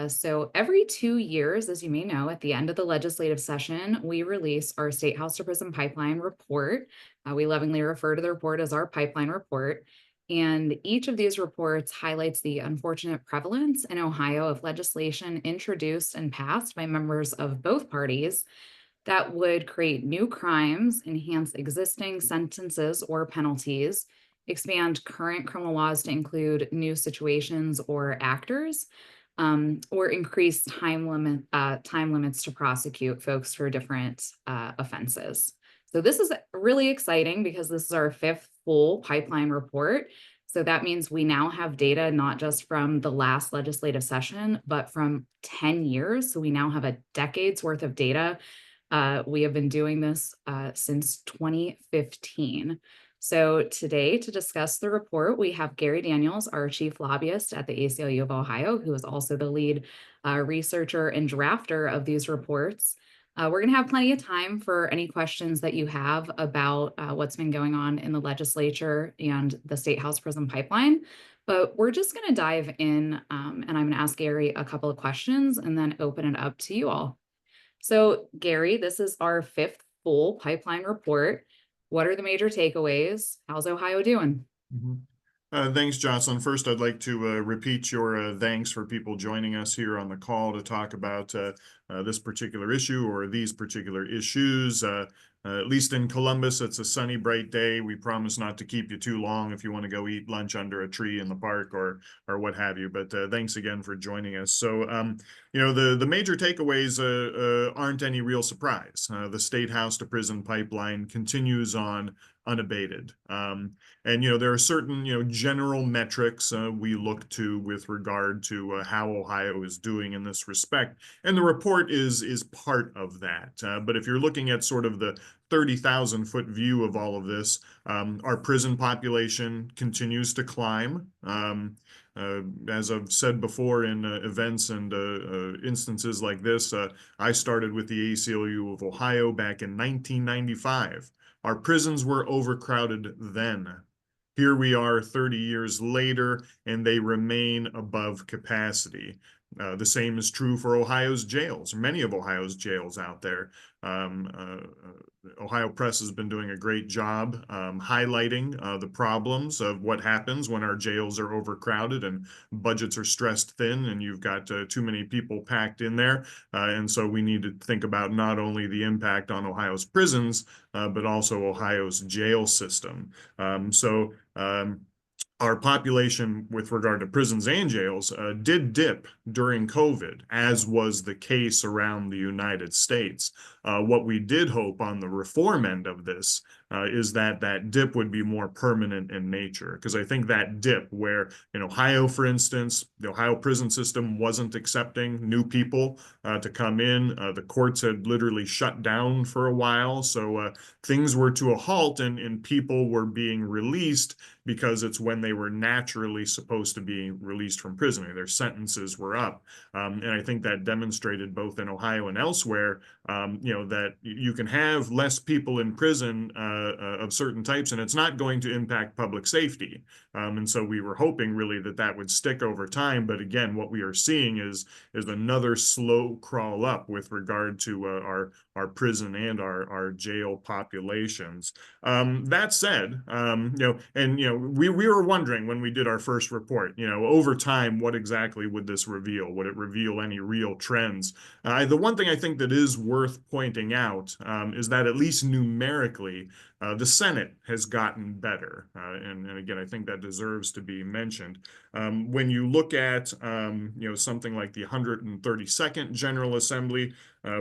So every 2 years, as you may know, at the end of the legislative session, we release our State House to Prison Pipeline Report. We lovingly refer to the report as our pipeline report. And each of these reports highlights the unfortunate prevalence in Ohio of legislation introduced and passed by members of both parties that would create new crimes, enhance existing sentences or penalties, expand current criminal laws to include new situations or actors, or increase time limits to prosecute folks for different offenses. So this is really exciting because this is our fifth full pipeline report. So that means we now have data not just from the last legislative session, but from 10 years. So we now have a decade's worth of data. We have been doing this since 2015. So today, to discuss the report, we have Gary Daniels, our chief lobbyist at the ACLU of Ohio, who is also the lead researcher and drafter of these reports. We're going to have plenty of time for any questions that you have about what's been going on in the legislature and the State House Prison Pipeline. But we're just going to dive in, and I'm going to ask Gary a couple of questions and then open it up to you all. So, Gary, this is our fifth full pipeline report. What are the major takeaways? How's Ohio doing? Mhm. Thanks, Jocelyn. First, I'd like to repeat your thanks for people joining us here on the call to talk about this particular issue or these particular issues. At least in Columbus, it's a sunny, bright day. We promise not to keep you too long if you want to go eat lunch under a tree in the park or what have you. But thanks again for joining us. So, the major takeaways aren't any real surprise. The State House to Prison pipeline continues on unabated. And there are certain general metrics we look to with regard to how Ohio is doing in this respect, and the report is part of that. But if you're looking at sort of the 30,000-foot view of all of this, our prison population continues to climb. As I've said before in events and instances like this, I started with the ACLU of Ohio back in 1995. Our prisons were overcrowded then. Here we are 30 years later, and they remain above capacity. The same is true for Ohio's jails, many of Ohio's jails out there. Ohio Press has been doing a great job highlighting the problems of what happens when our jails are overcrowded and budgets are stressed thin and you've got too many people packed in there. And so we need to think about not only the impact on Ohio's prisons, but also Ohio's jail system. Our population with regard to prisons and jails did dip during COVID, as was the case around the United States. What we did hope on the reform end of this is that that dip would be more permanent in nature. Because I think that dip where in Ohio, for instance, the Ohio prison system wasn't accepting new people to come in. The courts had literally shut down for a while. So things were to a halt and people were being released because it's when they were naturally supposed to be released from prison. Their sentences were up. And I think that demonstrated both in Ohio and elsewhere, that you can have less people in prison of certain types, and it's not going to impact public safety. And so we were hoping really that that would stick over time. But again, what we are seeing is another slow crawl up with regard to our prison and our jail populations. That said, we were wondering when we did our first report, over time, what exactly would this reveal? Would it reveal any real trends? The one thing I think that is worth pointing out is that at least numerically, the Senate has gotten better. And again, I think that deserves to be mentioned. When you look at, something like the 132nd General Assembly,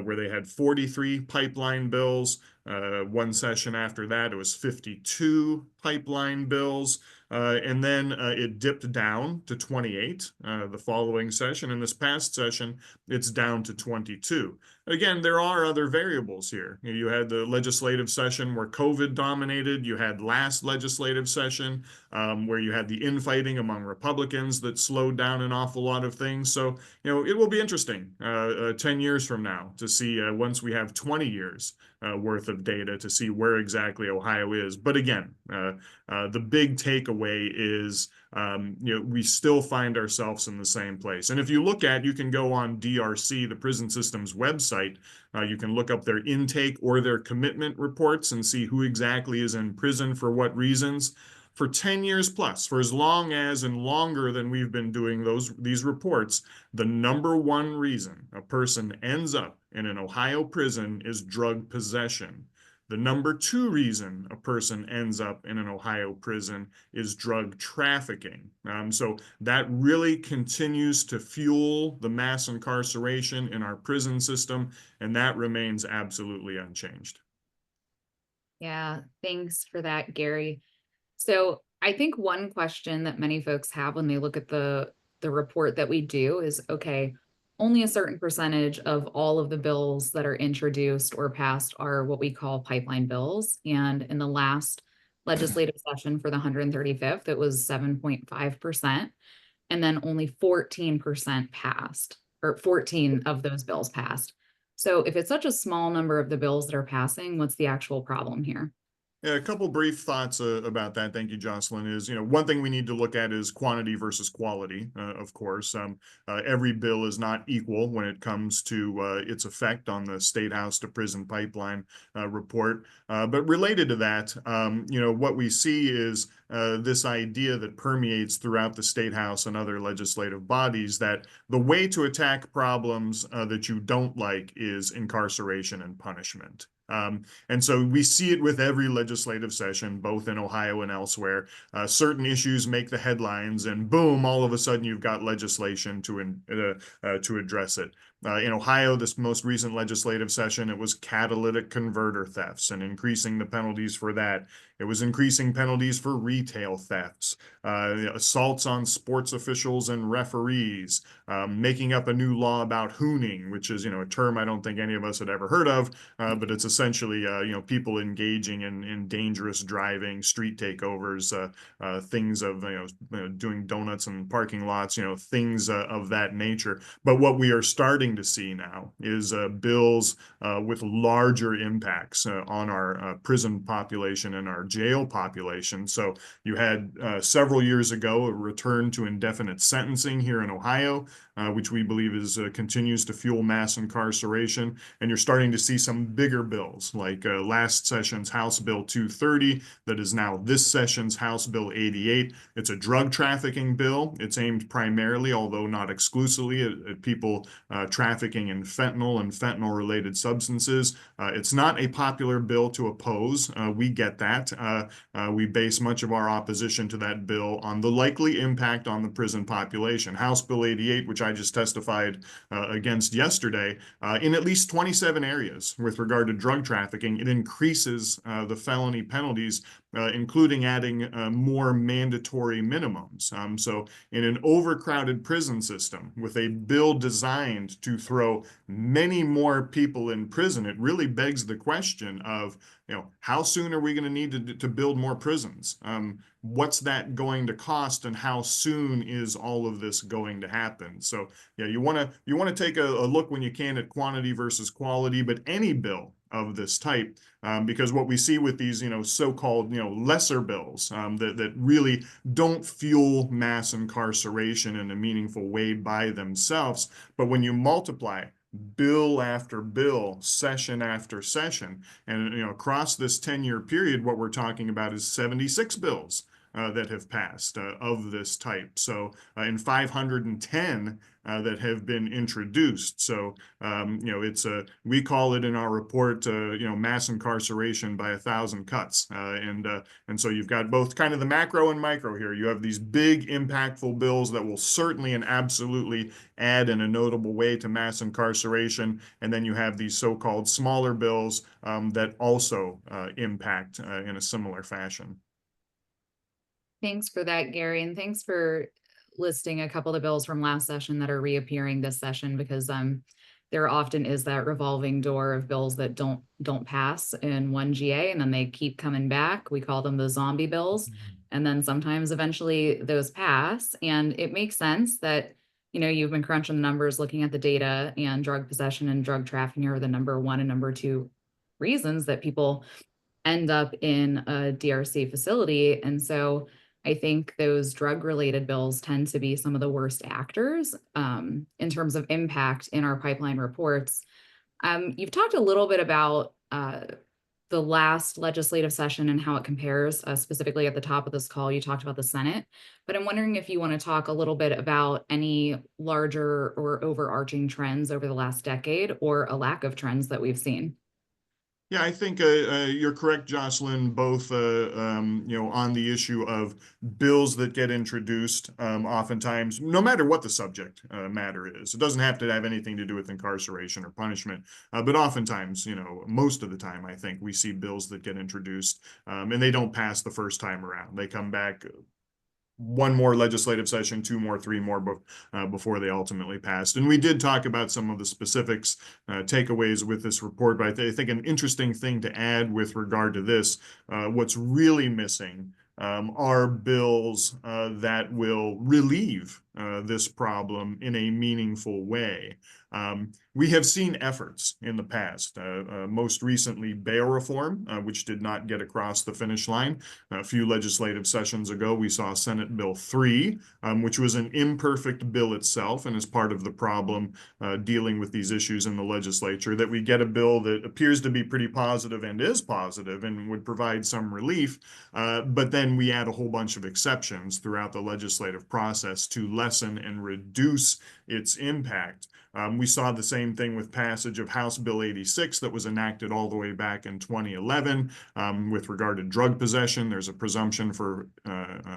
where they had 43 pipeline bills. One session after that, it was 52 pipeline bills. And then it dipped down to 28 the following session. In this past session, it's down to 22. Again, there are other variables here. You had the legislative session where COVID dominated. You had last legislative session where you had the infighting among Republicans that slowed down an awful lot of things. So, it will be interesting 10 years from now to see once we have 20 years worth of data to see where exactly Ohio is. But again, the big takeaway is, we still find ourselves in the same place. And if you look at, you can go on DRC, the prison system's website. You can look up their intake or their commitment reports and see who exactly is in prison for what reasons. For 10 years plus, for as long as and longer than we've been doing these reports, the number one reason a person ends up in an Ohio prison is drug possession. The number two reason a person ends up in an Ohio prison is drug trafficking. So that really continues to fuel the mass incarceration in our prison system, and that remains absolutely unchanged. Yeah, thanks for that, Gary. So I think one question that many folks have when they look at the report that we do is, okay, only a certain percentage of all of the bills that are introduced or passed are what we call pipeline bills. And in the last legislative session for the 135th, it was 7.5%. And then only 14% passed, or 14 of those bills passed. So if it's such a small number of the bills that are passing, what's the actual problem here? Yeah, a couple brief thoughts about that. Thank you, Jocelyn. Is, one thing we need to look at is quantity versus quality. Of course, every bill is not equal when it comes to its effect on the Statehouse-to-Prison pipeline report. But related to that, what we see is this idea that permeates throughout the State House and other legislative bodies that the way to attack problems that you don't like is incarceration and punishment. And so we see it with every legislative session, both in Ohio and elsewhere. Certain issues make the headlines, and boom, all of a sudden you've got legislation to address it. In Ohio, this most recent legislative session, it was catalytic converter thefts and increasing the penalties for that. It was increasing penalties for retail thefts, assaults on sports officials and referees, making up a new law about hooning, which is, a term I don't think any of us had ever heard of, but it's essentially, people engaging in dangerous driving, street takeovers, things of, doing donuts in parking lots, things of that nature. But what we are starting to see now is bills with larger impacts on our prison population and our jail population. So you had several years ago a return to indefinite sentencing here in Ohio, which we believe continues to fuel mass incarceration. And you're starting to see some bigger bills, like last session's House Bill 230, that is now this session's House Bill 88. It's a drug trafficking bill. It's aimed primarily, although not exclusively, at people trafficking in fentanyl and fentanyl-related substances. It's not a popular bill to oppose. We get that. We base much of our opposition to that bill on the likely impact on the prison population. House Bill 88, which I just testified against yesterday, in at least 27 areas with regard to drug trafficking, it increases the felony penalties, including adding more mandatory minimums. So in an overcrowded prison system with a bill designed to throw many more people in prison, it really begs the question of, how soon are we going to need to build more prisons? What's that going to cost, and how soon is all of this going to happen? So yeah, you want to take a look when you can at quantity versus quality, but any bill of this type, because what we see with these, so-called, lesser bills that really don't fuel mass incarceration in a meaningful way by themselves, but when you multiply bill after bill, session after session, and across this 10-year period, what we're talking about is 76 bills that have passed of this type. So in 510 that have been introduced. So it's we call it in our report mass incarceration by 1,000 cuts. And so you've got both kind of the macro and micro here. You have these big impactful bills that will certainly and absolutely add in a notable way to mass incarceration, and then you have these so-called smaller bills that also impact in a similar fashion. Thanks for that, Gary, and thanks for listing a couple of bills from last session that are reappearing this session, because there often is that revolving door of bills that don't pass in one GA and then they keep coming back. We call them the zombie bills. And then sometimes eventually those pass, and it makes sense that you've been crunching the numbers, looking at the data, and drug possession and drug trafficking are the number one and number two reasons that people end up in a DRC facility. And so I think those drug related bills tend to be some of the worst actors in terms of impact in our pipeline reports. You've talked a little bit about the last legislative session and how it compares, specifically at the top of this call, you talked about the Senate, but I'm wondering if you want to talk a little bit about any larger or overarching trends over the last decade or a lack of trends that we've seen. Yeah, I think you're correct, Jocelyn, both on the issue of bills that get introduced, oftentimes, no matter what the subject matter is. It doesn't have to have anything to do with incarceration or punishment, but oftentimes, most of the time, I think we see bills that get introduced, and they don't pass the first time around. They come back one more legislative session, two more, three more before they ultimately passed. And we did talk about some of the specifics, takeaways with this report, but I think an interesting thing to add with regard to this, what's really missing are bills that will relieve this problem in a meaningful way. We have seen efforts in the past, most recently bail reform, which did not get across the finish line. A few legislative sessions ago, we saw Senate Bill 3, which was an imperfect bill itself and is part of the problem dealing with these issues in the legislature, that we get a bill that appears to be pretty positive and is positive and would provide some relief, but then we add a whole bunch of exceptions throughout the legislative process to lessen and reduce its impact. We saw the same thing with passage of House Bill 86 that was enacted all the way back in 2011 with regard to drug possession. There's a presumption for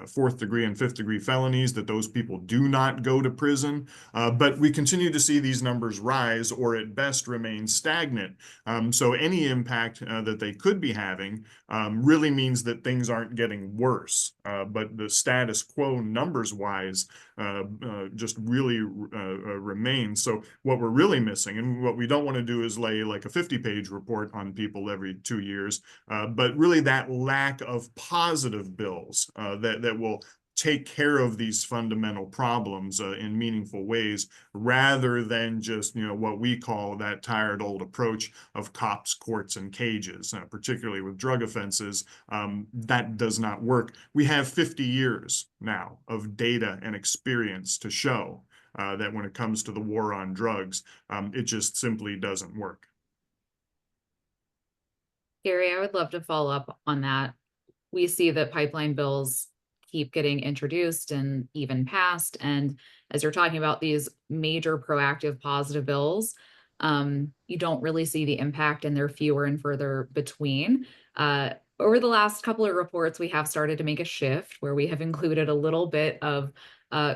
fourth degree and fifth degree felonies that those people do not go to prison. But we continue to see these numbers rise or at best remain stagnant. So any impact that they could be having really means that things aren't getting worse. But the status quo numbers wise just really remains. So what we're really missing, and what we don't want to do is lay like a 50-page report on people every 2 years, but really that lack of positive bills that will take care of these fundamental problems in meaningful ways, rather than just what we call that tired old approach of cops, courts, and cages, particularly with drug offenses. That does not work. We have 50 years now of data and experience to show that when it comes to the war on drugs, it just simply doesn't work. Gary, I would love to follow up on that. We see that pipeline bills keep getting introduced and even passed. And as you're talking about these major proactive positive bills, you don't really see the impact, and they're fewer and further between. Over the last couple of reports, we have started to make a shift where we have included a little bit of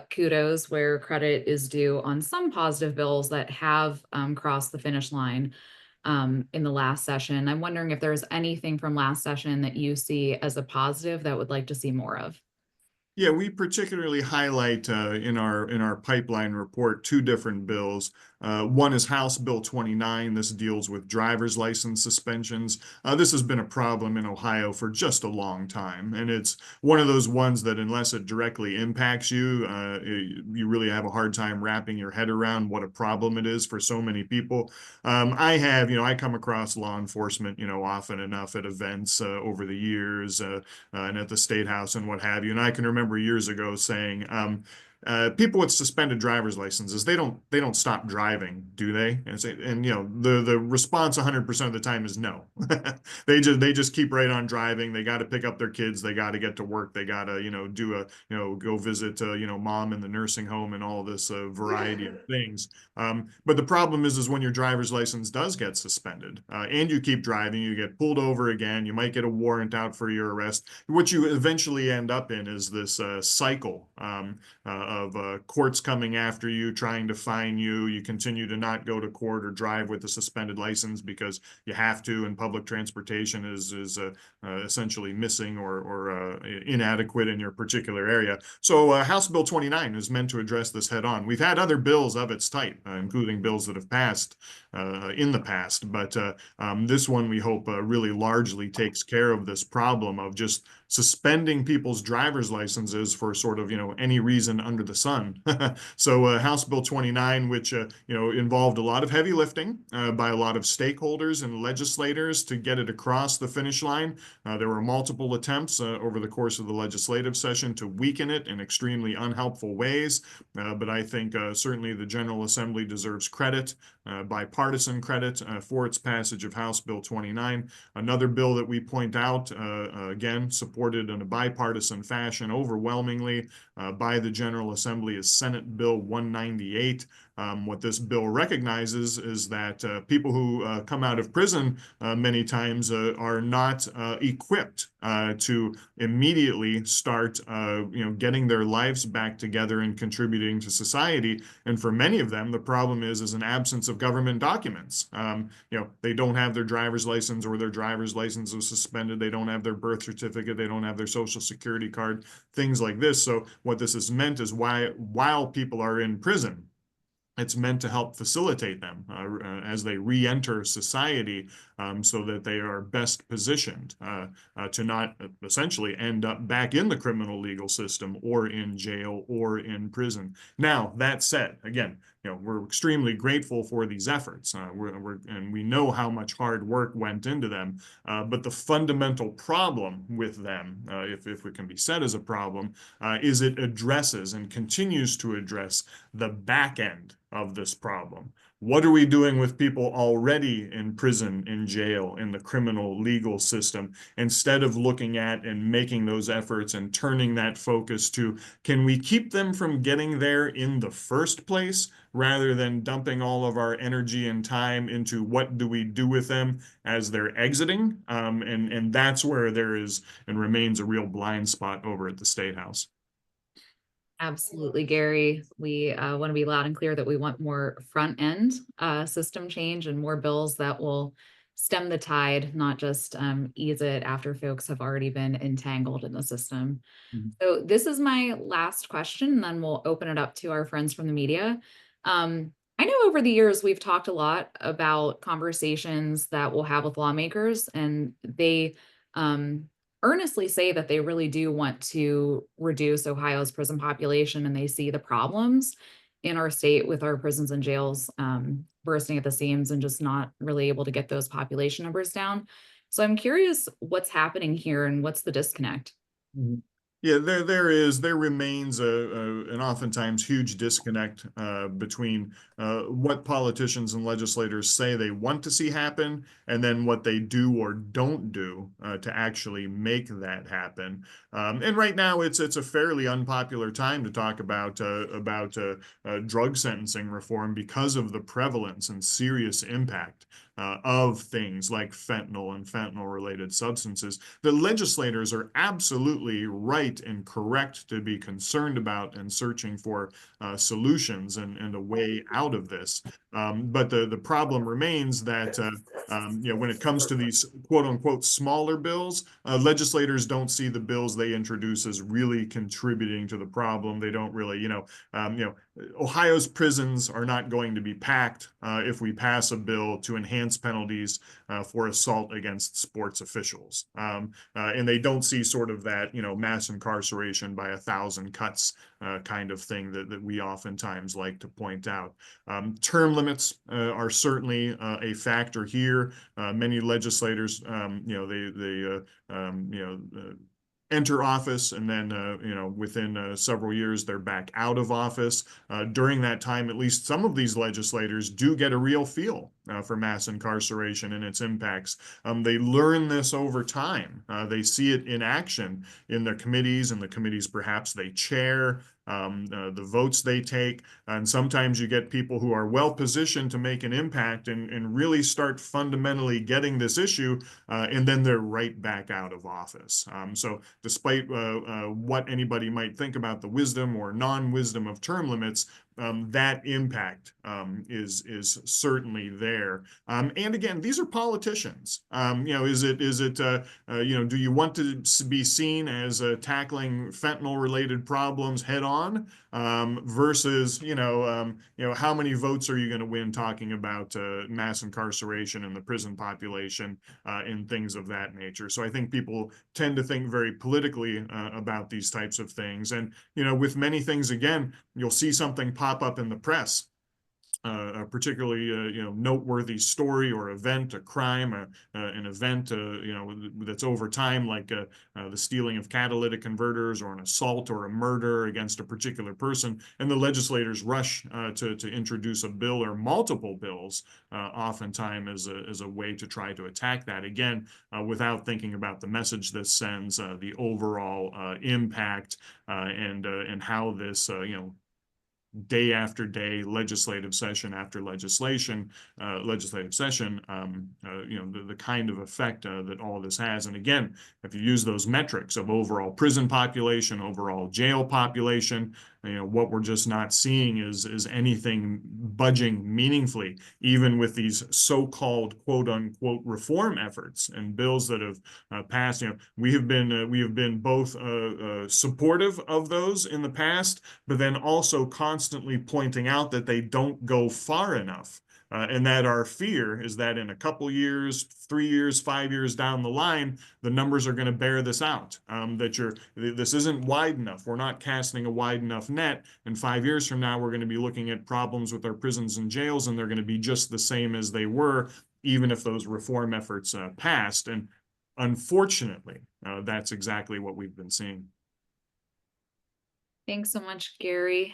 kudos where credit is due on some positive bills that have crossed the finish line in the last session. I'm wondering if there's anything from last session that you see as a positive that would like to see more of. Yeah, we particularly highlight in our pipeline report two different bills. One is House Bill 29. This deals with driver's license suspensions. This has been a problem in Ohio for just a long time, and it's one of those ones that unless it directly impacts you, you really have a hard time wrapping your head around what a problem it is for so many people. I come across law enforcement, often enough at events over the years and at the State House and what have you, and I can remember years ago saying, people with suspended driver's licenses, they don't stop driving, do they? And the response 100% of the time is no. They just keep right on driving. They got to pick up their kids. They got to get to work. They got to go visit mom in the nursing home and all this variety of things. But the problem is when your driver's license does get suspended and you keep driving, you get pulled over again. You might get a warrant out for your arrest. What you eventually end up in is this cycle of courts coming after you, trying to fine you. You continue to not go to court or drive with a suspended license because you have to, and public transportation is essentially missing or inadequate in your particular area. So House Bill 29 is meant to address this head on. We've had other bills of its type, including bills that have passed in the past, but this one we hope really largely takes care of this problem of just suspending people's driver's licenses for sort of, any reason under the sun. So House Bill 29, which, involved a lot of heavy lifting by a lot of stakeholders and legislators to get it across the finish line. There were multiple attempts over the course of the legislative session to weaken it in extremely unhelpful ways. But I think certainly the General Assembly deserves credit, bipartisan credit, for its passage of House Bill 29. Another bill that we point out, again, supported in a bipartisan fashion overwhelmingly by the General Assembly, is Senate Bill 198. What this bill recognizes is that people who come out of prison many times are not equipped to immediately start, getting their lives back together and contributing to society. And for many of them, the problem is an absence of government documents. They don't have their driver's license, or their driver's license is suspended. They don't have their birth certificate. They don't have their social security card, things like this. So what this has meant is while people are in prison, it's meant to help facilitate them as they re-enter society, so that they are best positioned to not essentially end up back in the criminal legal system or in jail or in prison. Now, that said, again, we're extremely grateful for these efforts, and we know how much hard work went into them. But the fundamental problem with them, if it can be said as a problem, is it addresses and continues to address the back end of this problem. What are we doing with people already in prison, in jail, in the criminal legal system, instead of looking at and making those efforts and turning that focus to, can we keep them from getting there in the first place, rather than dumping all of our energy and time into what do we do with them as they're exiting? And that's where there is and remains a real blind spot over at the State House. Absolutely, Gary. We want to be loud and clear that we want more front end system change and more bills that will stem the tide, not just ease it after folks have already been entangled in the system. Mhm. So this is my last question, and then we'll open it up to our friends from the media. I know over the years we've talked a lot about conversations that we'll have with lawmakers, and they um, earnestly say that they really do want to reduce Ohio's prison population, and they see the problems in our state with our prisons and jails bursting at the seams and just not really able to get those population numbers down. So I'm curious what's happening here and what's the disconnect? Mhm. Yeah, there remains an oftentimes huge disconnect between what politicians and legislators say they want to see happen, and then what they do or don't do to actually make that happen. And right now, it's a fairly unpopular time to talk about drug sentencing reform, because of the prevalence and serious impact of things like fentanyl and fentanyl-related substances. The legislators are absolutely right and correct to be concerned about and searching for solutions and a way out of this. But the problem remains that when it comes to these quote unquote smaller bills, legislators don't see the bills they introduce as really contributing to the problem. They don't really, Ohio's prisons are not going to be packed if we pass a bill to enhance penalties for assault against sports officials. And they don't see sort of that, mass incarceration by 1,000 cuts kind of thing that we oftentimes like to point out. Term limits are certainly a factor here. Many legislators, enter office, and then within several years they're back out of office. During that time, at least some of these legislators do get a real feel for mass incarceration and its impacts. They learn this over time. They see it in action in their committees, and the committees perhaps they chair, the votes they take. And sometimes you get people who are well positioned to make an impact and really start fundamentally getting this issue, and then they're right back out of office. So despite what anybody might think about the wisdom or non-wisdom of term limits, that impact is certainly there. And again, these are politicians. Is it do you want to be seen as tackling fentanyl related problems head on, versus, how many votes are you going to win talking about mass incarceration in the prison population and things of that nature. So I think people tend to think very politically about these types of things. And, with many things, again, you'll see something pop up in the press, a particularly noteworthy story or event, a crime, an event that's over time, like the stealing of catalytic converters, or an assault or a murder against a particular person, and the legislators rush to introduce a bill or multiple bills, oftentimes as a way to try to attack that, again, without thinking about the message this sends, the overall impact, and how this day after day, legislative session after legislative session, the kind of effect that all of this has. And again, if you use those metrics of overall prison population, overall jail population, what we're just not seeing is anything budging meaningfully, even with these so-called quote unquote reform efforts and bills that have passed. We have been both supportive of those in the past, but then also constantly pointing out that they don't go far enough. And that our fear is that in a couple years, 3 years, 5 years down the line, the numbers are going to bear this out. This isn't wide enough. We're not casting a wide enough net. And 5 years from now, we're going to be looking at problems with our prisons and jails, and they're going to be just the same as they were, even if those reform efforts passed. And unfortunately, that's exactly what we've been seeing. Thanks so much, Gary.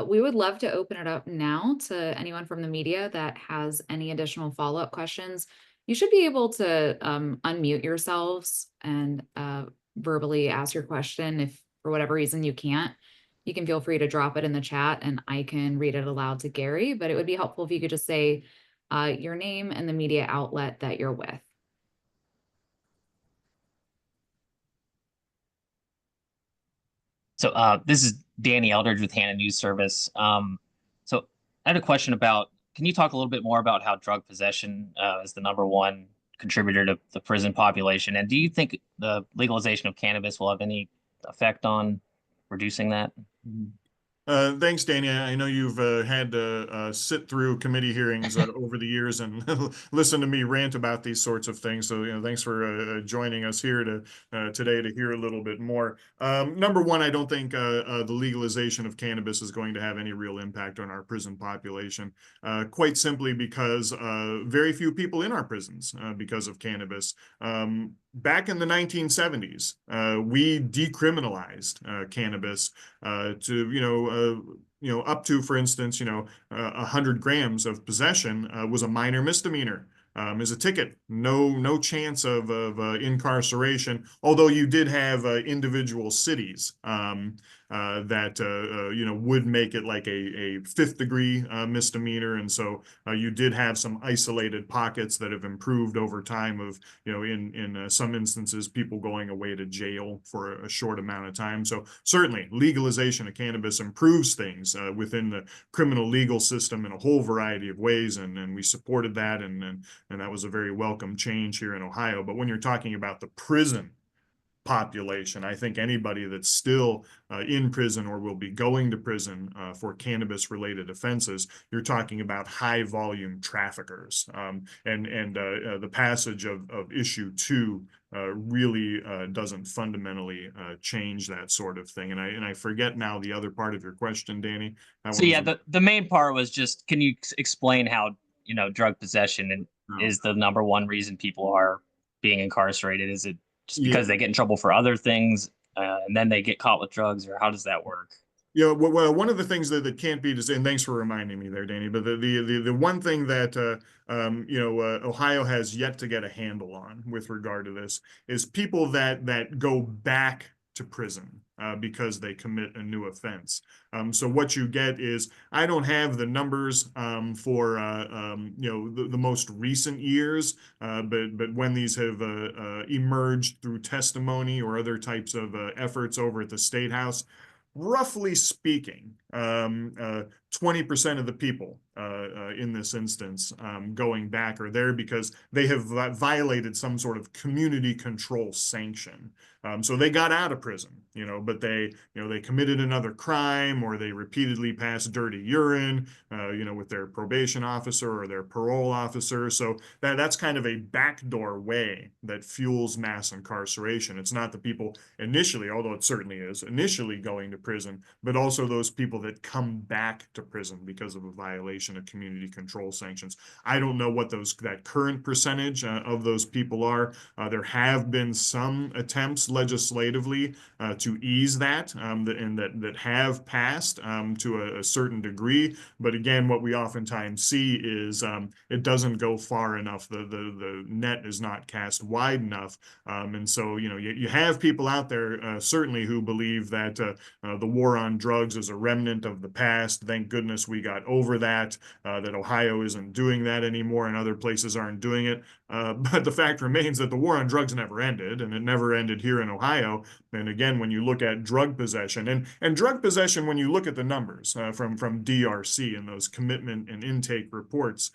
We would love to open it up now to anyone from the media that has any additional follow-up questions. You should be able to unmute yourselves and verbally ask your question. If for whatever reason you can't, you can feel free to drop it in the chat and I can read it aloud to Gary. But it would be helpful if you could just say your name and the media outlet that you're with. So this is Danny Eldridge with Hannah News Service. So I had a question about, can you talk a little bit more about how drug possession is the #1 contributor to the prison population? And do you think the legalization of cannabis will have any effect on reducing that? Thanks, Danny. I know you've had to sit through committee hearings over the years and listen to me rant about these sorts of things. So, thanks for joining us here today to hear a little bit more. #1, I don't think the legalization of cannabis is going to have any real impact on our prison population, quite simply because very few people in our prisons because of cannabis. Back in the 1970s, we decriminalized cannabis to, up to, for instance, 100 grams of possession was a minor misdemeanor. As a ticket, no chance of incarceration. Although you did have individual cities that would make it like a 5th degree misdemeanor, and so you did have some isolated pockets that have improved over time of in some instances people going away to jail for a short amount of time. So certainly legalization of cannabis improves things within the criminal legal system in a whole variety of ways, and we supported that, and that was a very welcome change here in Ohio. But when you're talking about the prison population, I think anybody that's still in prison or will be going to prison for cannabis related offenses, you're talking about high volume traffickers. And the passage of issue 2 really doesn't fundamentally change that sort of thing. And I forget now the other part of your question, Danny. So yeah, the main part was just, can you explain how drug possession is the #1 reason people are being incarcerated? Is it just because they get in trouble for other things and then they get caught with drugs, or how does that work? Yeah, well, one of the things that can't be, and thanks for reminding me there, Danny, but the one thing that Ohio has yet to get a handle on with regard to this is people that go back to prison because they commit a new offense. So what you get is, I don't have the numbers for the most recent years, but when these have emerged through testimony or other types of efforts over at the State House, roughly speaking, 20% of the people in this instance, going back are there because they have violated some sort of community control sanction. So they got out of prison, but they committed another crime, or they repeatedly passed dirty urine, with their probation officer or their parole officer. So that's kind of a backdoor way that fuels mass incarceration. It's not the people initially, although it certainly is, initially going to prison, but also those people that come back to prison because of a violation of community control sanctions. I don't know what that current percentage of those people are. There have been some attempts legislatively to ease that, and that have passed to a certain degree. But again, what we oftentimes see is it doesn't go far enough. The net is not cast wide enough. And so, you have people out there certainly who believe that the war on drugs is a remnant of the past. Thank goodness we got over that, that Ohio isn't doing that anymore and other places aren't doing it. But the fact remains that the war on drugs never ended, and it never ended here in Ohio. And again, when you look at drug possession and drug possession, when you look at the numbers from DRC and those commitment and intake reports,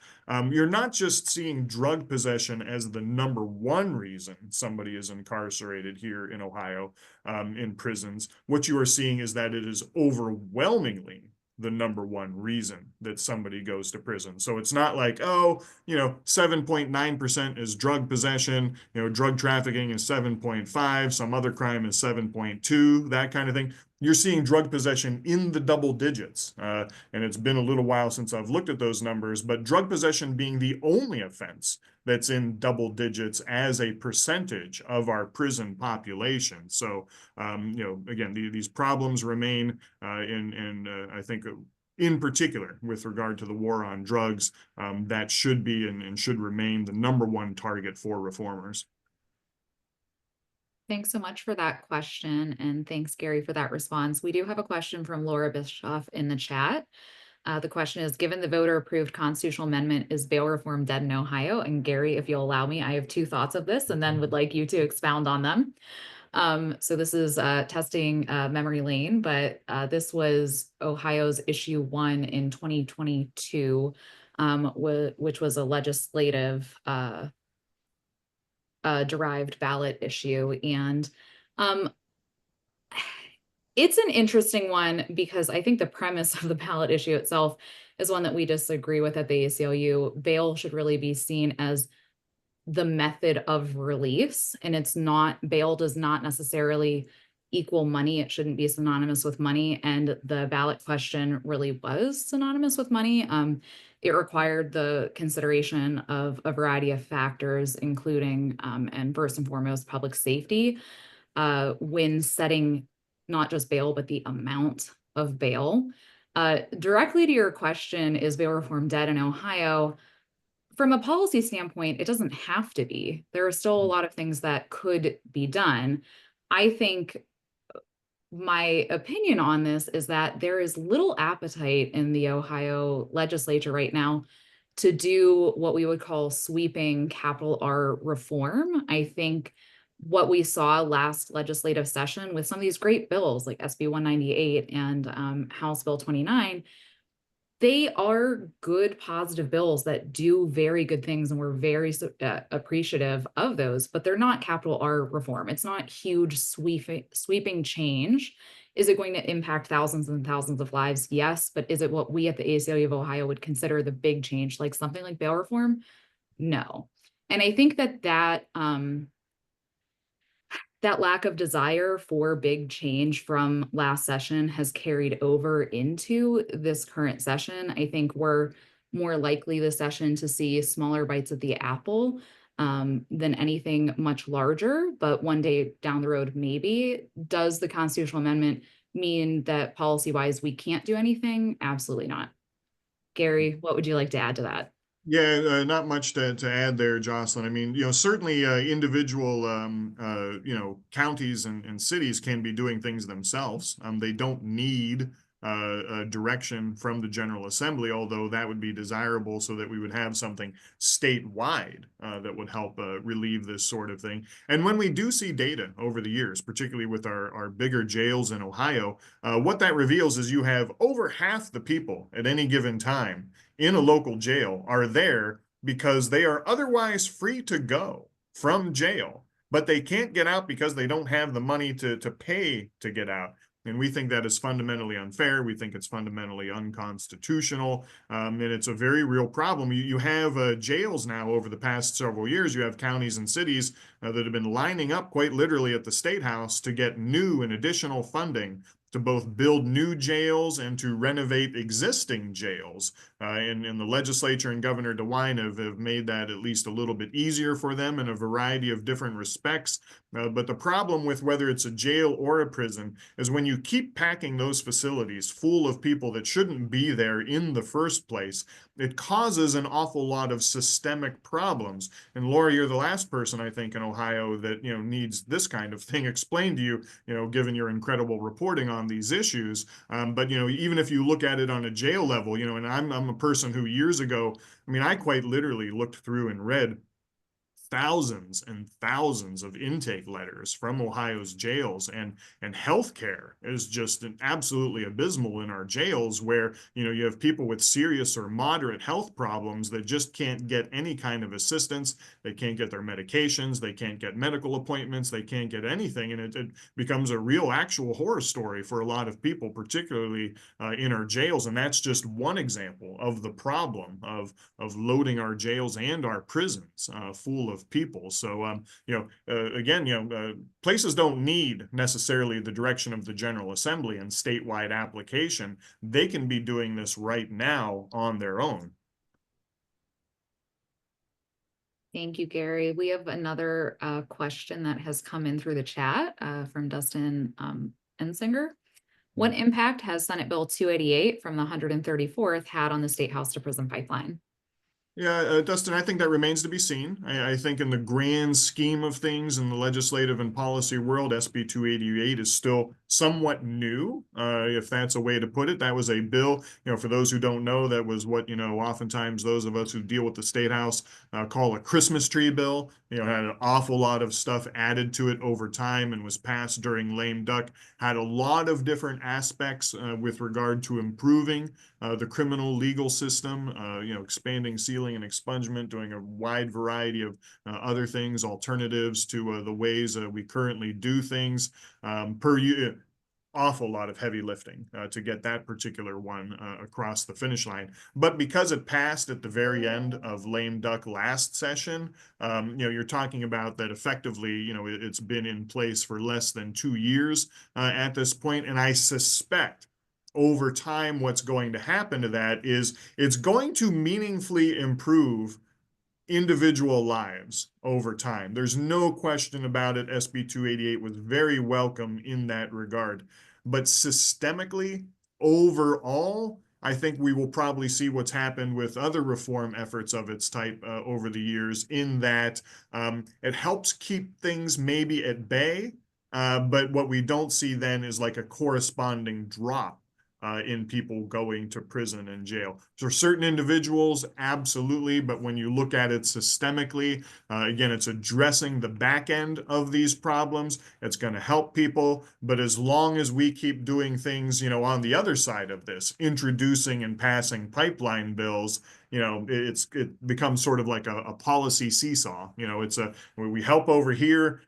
you're not just seeing drug possession as the number one reason somebody is incarcerated here in Ohio, in prisons. What you are seeing is that it is overwhelmingly the number one reason that somebody goes to prison. So it's not like, 7.9% is drug possession, drug trafficking is 7.5, some other crime is 7.2, that kind of thing. You're seeing drug possession in the double digits. And it's been a little while since I've looked at those numbers, but drug possession being the only offense that's in double digits as a percentage of our prison population. So, again, these problems remain, I think, in particular, with regard to the war on drugs, that should be and should remain the number one target for reformers. Thanks so much for that question. And thanks, Gary, for that response. We do have a question from Laura Bischoff in the chat. The question is, given the voter-approved constitutional amendment, is bail reform dead in Ohio? And Gary, if you'll allow me, I have two thoughts of this and then would like you to expound on them. So this is testing memory lane, but this was Ohio's issue 1 in 2022, which was a legislative derived ballot issue. And it's an interesting one because I think the premise of the ballot issue itself is one that we disagree with at the ACLU. Bail should really be seen as the method of release, and bail does not necessarily equal money. It shouldn't be synonymous with money, and the ballot question really was synonymous with money. It required the consideration of a variety of factors, including, and first and foremost, public safety, when setting not just bail, but the amount of bail. Directly to your question, is bail reform dead in Ohio? From a policy standpoint, it doesn't have to be. There are still a lot of things that could be done. I think my opinion on this is that there is little appetite in the Ohio legislature right now to do what we would call sweeping capital R reform. I think what we saw last legislative session with some of these great bills like SB 198 and House Bill 29, they are good, positive bills that do very good things, and we're very appreciative of those, but they're not capital R reform. It's not huge sweeping change. Is it going to impact thousands and thousands of lives? Yes, but is it what we at the ACLU of Ohio would consider the big change, like something like bail reform? No. And I think that lack of desire for big change from last session has carried over into this current session. I think we're more likely this session to see smaller bites of the apple than anything much larger, but one day down the road, maybe. Does the constitutional amendment mean that policy-wise we can't do anything? Absolutely not. Gary, what would you like to add to that? Yeah, not much to add there, Jocelyn. I mean, certainly individual, counties and cities can be doing things themselves. They don't need direction from the General Assembly, although that would be desirable so that we would have something statewide that would help relieve this sort of thing. And when we do see data over the years, particularly with our bigger jails in Ohio, what that reveals is you have over half the people at any given time in a local jail are there because they are otherwise free to go from jail, but they can't get out because they don't have the money to pay to get out. And we think that is fundamentally unfair. We think it's fundamentally unconstitutional. And it's a very real problem. You have jails now over the past several years. You have counties and cities that have been lining up quite literally at the State House to get new and additional funding to both build new jails and to renovate existing jails. And the legislature and Governor DeWine have made that at least a little bit easier for them in a variety of different respects. But the problem with whether it's a jail or a prison is when you keep packing those facilities full of people that shouldn't be there in the first place, it causes an awful lot of systemic problems. And Laura, you're the last person, I think, in Ohio that, needs this kind of thing explained to you, given your incredible reporting on these issues. But, even if you look at it on a jail level, and I'm a person who years ago, I quite literally looked through and read thousands and thousands of intake letters from Ohio's jails, and healthcare is just absolutely abysmal in our jails, where you have people with serious or moderate health problems that just can't get any kind of assistance. They can't get their medications, they can't get medical appointments, they can't get anything, and it becomes a real actual horror story for a lot of people, particularly in our jails. And that's just one example of the problem of loading our jails and our prisons full of people. So, again, places don't need necessarily the direction of the General Assembly and statewide application. They can be doing this right now on their own. Thank you, Gary. We have another question that has come in through the chat from Dustin Ensinger. What impact has Senate Bill 288 from the 134th had on the Statehouse-to-Prison pipeline? Yeah, Dustin, I think that remains to be seen. I think in the grand scheme of things in the legislative and policy world, SB 288 is still somewhat new, if that's a way to put it. That was a bill, for those who don't know, that was what, oftentimes those of us who deal with the State House call a Christmas tree bill. Had an awful lot of stuff added to it over time and was passed during lame duck. Had a lot of different aspects with regard to improving the criminal legal system, expanding sealing and expungement, doing a wide variety of other things, alternatives to the ways we currently do things. Awful lot of heavy lifting to get that particular one across the finish line. But because it passed at the very end of lame duck last session, you're talking about that effectively, it's been in place for less than 2 years at this point. And I suspect over time, what's going to happen to that is it's going to meaningfully improve individual lives over time. There's no question about it. SB 288 was very welcome in that regard. But systemically, overall, I think we will probably see what's happened with other reform efforts of its type over the years, in that it helps keep things maybe at bay. But what we don't see then is like a corresponding drop in people going to prison and jail. For certain individuals, absolutely, but when you look at it systemically, again, it's addressing the back end of these problems. It's going to help people, but as long as we keep doing things, on the other side of this, introducing and passing pipeline bills, it becomes sort of like a policy seesaw. We help over here,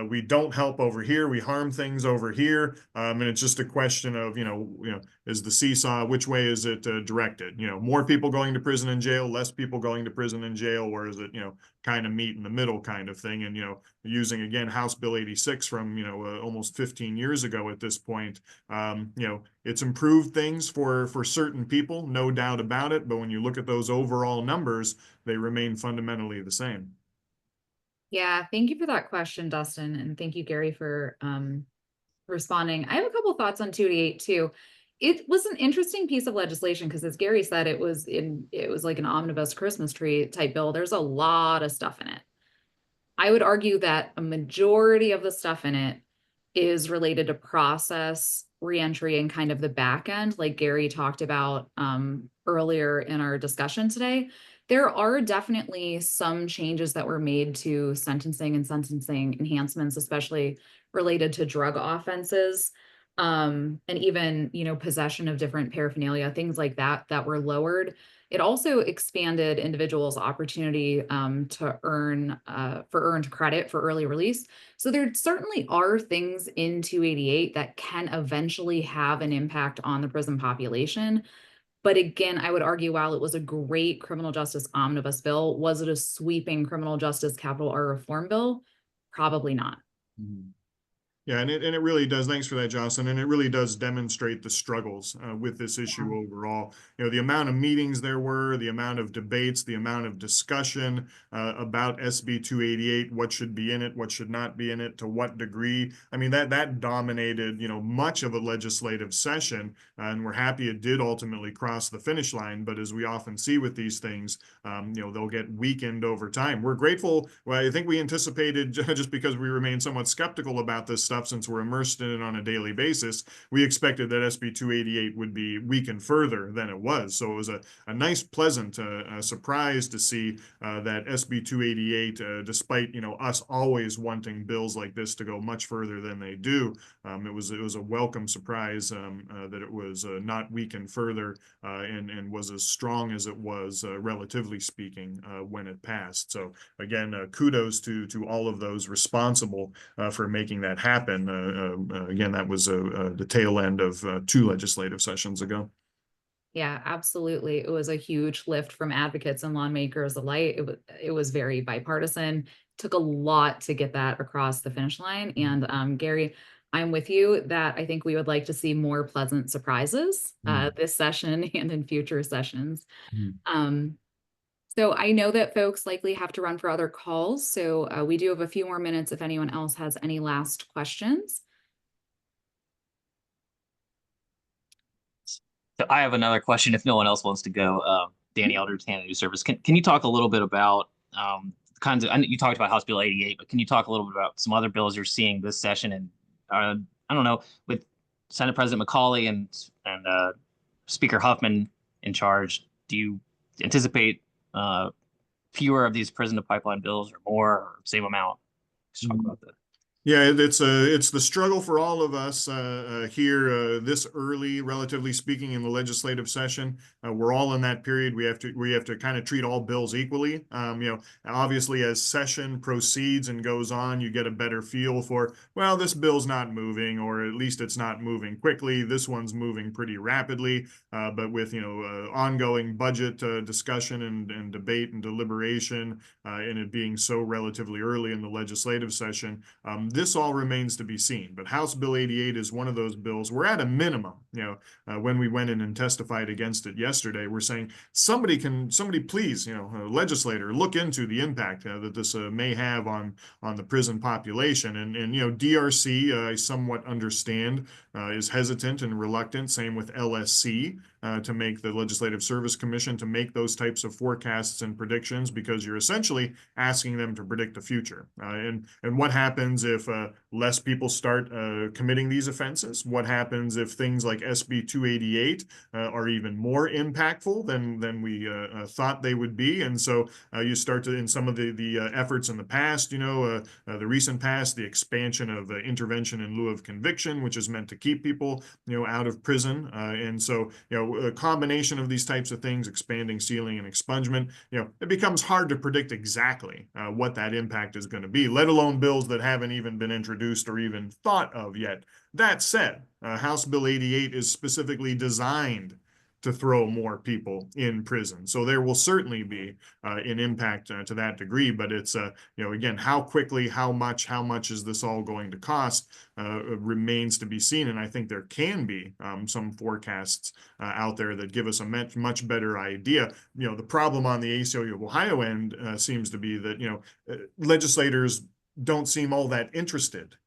we don't help over here, we harm things over here, and it's just a question of is the seesaw, which way is it directed? More people going to prison and jail, less people going to prison and jail, or is it kind of meet in the middle kind of thing? And using again House Bill 86 from almost 15 years ago at this point, it's improved things for certain people, no doubt about it. But when you look at those overall numbers, they remain fundamentally the same. Yeah, thank you for that question, Dustin, and thank you, Gary, for responding. I have a couple thoughts on 288 too. It was an interesting piece of legislation because, as Gary said, it was like an omnibus Christmas tree type bill. There's a lot of stuff in it. I would argue that a majority of the stuff in it is related to process reentry and kind of the back end, like Gary talked about earlier in our discussion today. There are definitely some changes that were made to sentencing and sentencing enhancements, especially related to drug offenses, and even, you know, possession of different paraphernalia, things like that, that were lowered. It also expanded individuals' opportunity to earn for earned credit for early release. So there certainly are things in 288 that can eventually have an impact on the prison population. But again, I would argue while it was a great criminal justice omnibus bill, was it a sweeping criminal justice capital R reform bill? Probably not. Mhm. Yeah, and it really does. Thanks for that, Jocelyn. And it really does demonstrate the struggles with this issue overall. You know, the amount of meetings there were, the amount of debates, the amount of discussion about SB 288, what should be in it, what should not be in it, to what degree. I mean, that dominated, you know, much of a legislative session, and we're happy it did ultimately cross the finish line. But as we often see with these things, you know, they'll get weakened over time. We're grateful. Well, I think we anticipated, just because we remain somewhat skeptical about this stuff since we're immersed in it on a daily basis, we expected that SB 288 would be weakened further than it was. So it was a nice, pleasant surprise to see that SB 288, despite, you know, us always wanting bills like this to go much further than they do, it was a welcome surprise that it was not weakened further and was as strong as it was, relatively speaking, when it passed. So again, kudos to all of those responsible for making that happen. Again, that was the tail end of 2 legislative sessions ago. Yeah, absolutely. It was a huge lift from advocates and lawmakers alike. It was very bipartisan. Took a lot to get that across the finish line. And Gary, I'm with you that I think we would like to see more pleasant surprises this session and in future sessions. Mhm. So I know that folks likely have to run for other calls. So we do have a few more minutes if anyone else has any last questions. So I have another question if no one else wants to go. Danny Eldridge, Hannah News Service. Can you talk a little bit about kinds of, I know you talked about House Bill 88, but can you talk a little bit about some other bills you're seeing this session? And I don't know, with Senate President McCauley and Speaker Huffman in charge, do you anticipate fewer of these prison to pipeline bills or more or same amount? Let's talk about that. Yeah, it's the struggle for all of us here this early, relatively speaking, in the legislative session. We're all in that period. We have to kind of treat all bills equally. You know, obviously, as session proceeds and goes on, you get a better feel for, well, this bill's not moving, or at least it's not moving quickly. This one's moving pretty rapidly. But with, you know, ongoing budget discussion and debate and deliberation, and it being so relatively early in the legislative session. This all remains to be seen, but House Bill 88 is one of those bills. We're at a minimum, you know, when we went in and testified against it yesterday, we're saying somebody please, you know, a legislator, look into the impact that this may have on the prison population. And you know, DRC, I somewhat understand, is hesitant and reluctant. Same with LSC. To make the Legislative Service Commission to make those types of forecasts and predictions, because you're essentially asking them to predict the future. And what happens if less people start committing these offenses? What happens if things like SB 288 are even more impactful than we thought they would be? And so you start to, in some of the efforts in the past, you know, the recent past, the expansion of intervention in lieu of conviction, which is meant to keep people, you know, out of prison. And so, you know, a combination of these types of things, expanding, sealing, and expungement, you know, it becomes hard to predict exactly what that impact is going to be, let alone bills that haven't even been introduced or even thought of yet. That said, House Bill 88 is specifically designed to throw more people in prison. So there will certainly be an impact to that degree, but it's, you know, again, how quickly, how much is this all going to cost remains to be seen. And I think there can be some forecasts out there that give us a much better idea. You know, the problem on the ACLU of Ohio end seems to be that, you know, legislators don't seem all that interested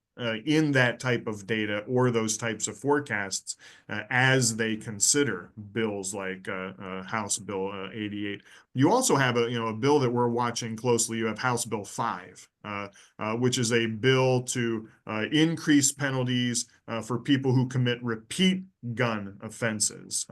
in that type of data or those types of forecasts as they consider bills like House Bill 88. You also have a bill that we're watching closely. You have House Bill 5, which is a bill to increase penalties for people who commit repeat gun offenses.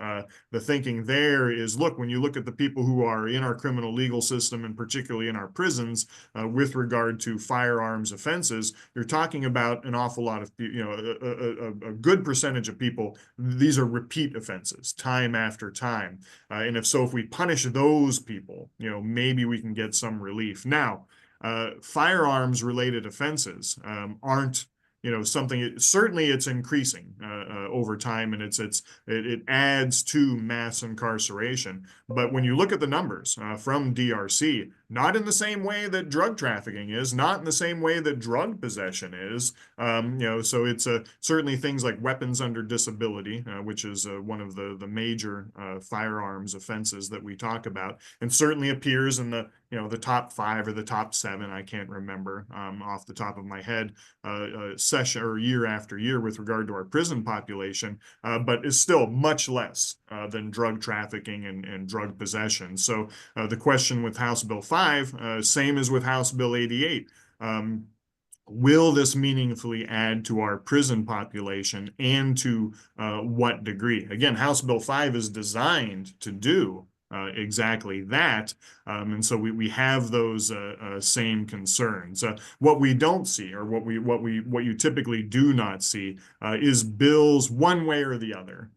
The thinking there is, look, when you look at the people who are in our criminal legal system, and particularly in our prisons, with regard to firearms offenses, you're talking about an awful lot of, a good percentage of people. These are repeat offenses, time after time. And if we punish those people, maybe we can get some relief. Now, firearms related offenses aren't something. Certainly it's increasing over time, and it adds to mass incarceration. But when you look at the numbers from DRC, not in the same way that drug trafficking is, not in the same way that drug possession is. So it's certainly things like weapons under disability, which is one of the major firearms offenses that we talk about, and certainly appears in the top 5 or the top 7. I can't remember off the top of my head, session or year after year with regard to our prison population, but is still much less than drug trafficking and drug possession. So the question with House Bill 5, same as with House Bill 88. Will this meaningfully add to our prison population, and to what degree? Again, House Bill 5 is designed to do exactly that. And so we have those same concerns. What we don't see, or what you typically do not see, is bills one way or the other,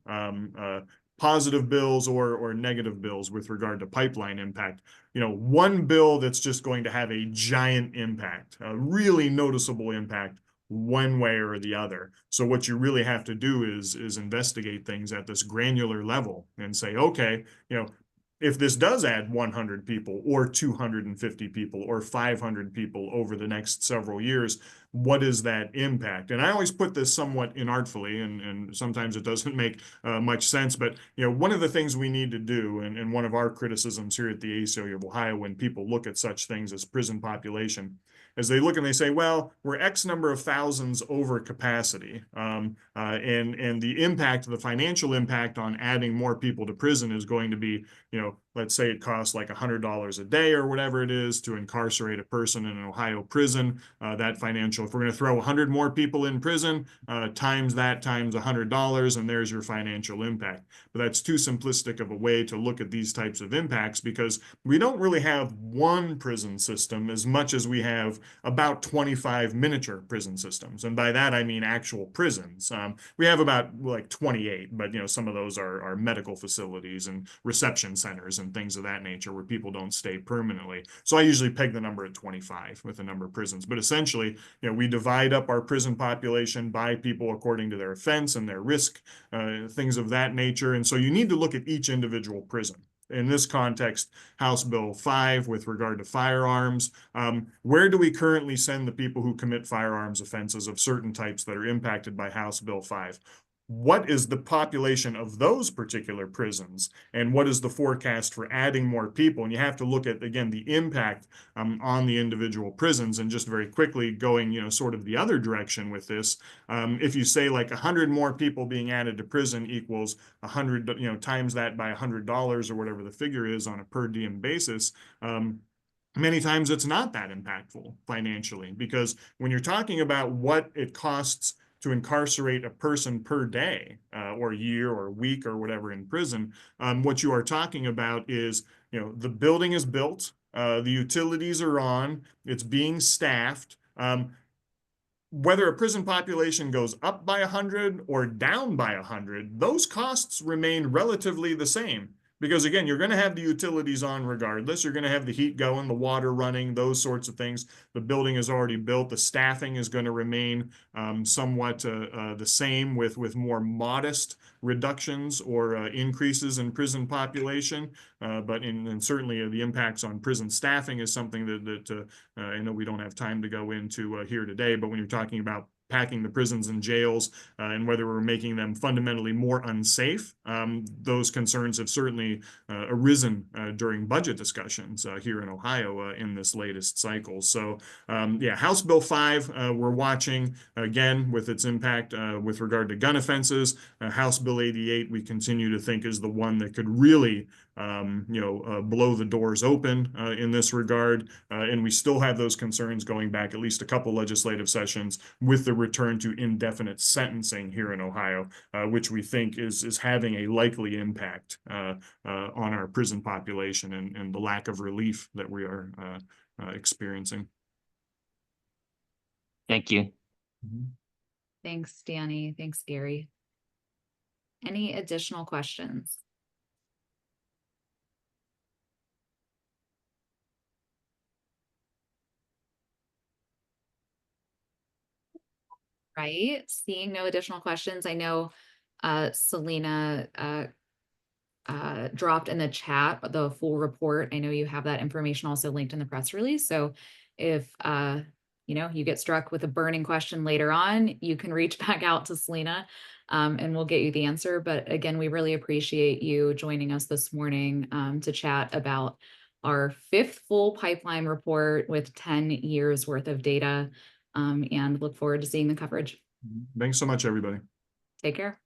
positive bills or negative bills with regard to pipeline impact. One bill that's just going to have a giant impact, a really noticeable impact one way or the other. So what you really have to do is investigate things at this granular level and say, okay, if this does add 100 people or 250 people or 500 people over the next several years, what is that impact? And I always put this somewhat inartfully, and sometimes it doesn't make much sense, but one of the things we need to do, and one of our criticisms here at the ACLU of Ohio when people look at such things as prison population, as they look and they say, well, we're X number of thousands over capacity, and the impact, the financial impact on adding more people to prison is going to be, let's say it costs like $100 a day or whatever it is to incarcerate a person in an Ohio prison. That financial, if we're going to throw 100 more people in prison, times that times $100, and there's your financial impact. But that's too simplistic of a way to look at these types of impacts, because we don't really have one prison system as much as we have about 25 miniature prison systems. And by that, I mean actual prisons. We have about like 28, but some of those are medical facilities and reception centers and things of that nature where people don't stay permanently. So I usually peg the number at 25 with the number of prisons. But essentially, we divide up our prison population by people according to their offense and their risk, things of that nature. And so you need to look at each individual prison. In this context, House Bill 5 with regard to firearms, where do we currently send the people who commit firearms offenses of certain types that are impacted by House Bill 5? What is the population of those particular prisons, and what is the forecast for adding more people? And you have to look at, again, the impact on the individual prisons. And just very quickly going, sort of the other direction with this, if you say like 100 more people being added to prison equals 100, times that by $100 or whatever the figure is on a per diem basis, many times it's not that impactful financially, because when you're talking about what it costs to incarcerate a person per day or year or week or whatever in prison, what you are talking about is, the building is built, the utilities are on, it's being staffed. Whether a prison population goes up by 100 or down by 100, those costs remain relatively the same. Because again, you're going to have the utilities on regardless. You're going to have the heat going, the water running, those sorts of things. The building is already built. The staffing is going to remain somewhat the same, with more modest reductions or increases in prison population. But certainly the impacts on prison staffing is something that I know we don't have time to go into here today. But when you're talking about packing the prisons and jails and whether we're making them fundamentally more unsafe, those concerns have certainly arisen during budget discussions here in Ohio in this latest cycle. So yeah, House Bill 5, we're watching again with its impact with regard to gun offenses. House Bill 88, we continue to think is the one that could really blow the doors open in this regard. And we still have those concerns going back at least a couple legislative sessions with the return to indefinite sentencing here in Ohio, which we think is having a likely impact on our prison population and the lack of relief that we are experiencing. Thank you. Thanks, Danny. Thanks, Gary. Any additional questions? Right, seeing no additional questions. I know Selena dropped in the chat the full report. I know you have that information also linked in the press release. So if you get struck with a burning question later on, you can reach back out to Selena and we'll get you the answer. But again, we really appreciate you joining us this morning to chat about our 5th full pipeline report with 10 years worth of data, and look forward to seeing the coverage. Thanks so much, everybody. Take care.